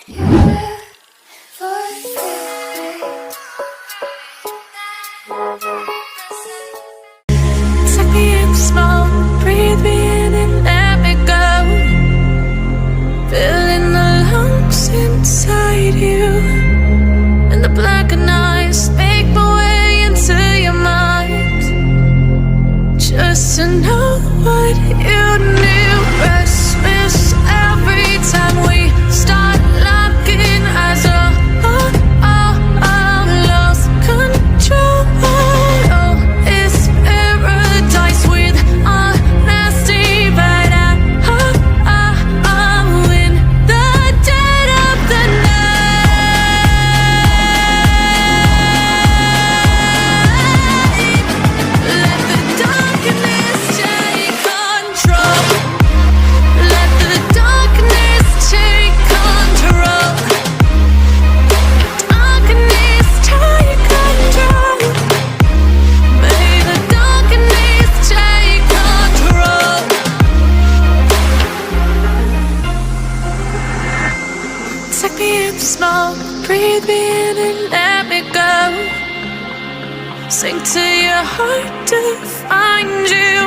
Take me in small, breathe me in and let me go. Filling the lungs inside you, and the blackened eyes make my way into your mind. Just to know what you knew. Restless every time we start locking eyes. Lost control. Oh, it's paradise with honesty, but I'm in the dead of the night. Let the darkness take control. Let the darkness take control. Darkness take control. May the darkness take control. Take me in small, breathe me in and let me go. Sink to your heart to find you.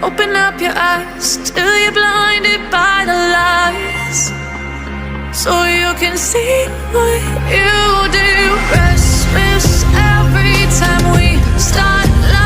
Open up your eyes till you're blinded by the lies, so you can see what you do. Restless every time we start lying.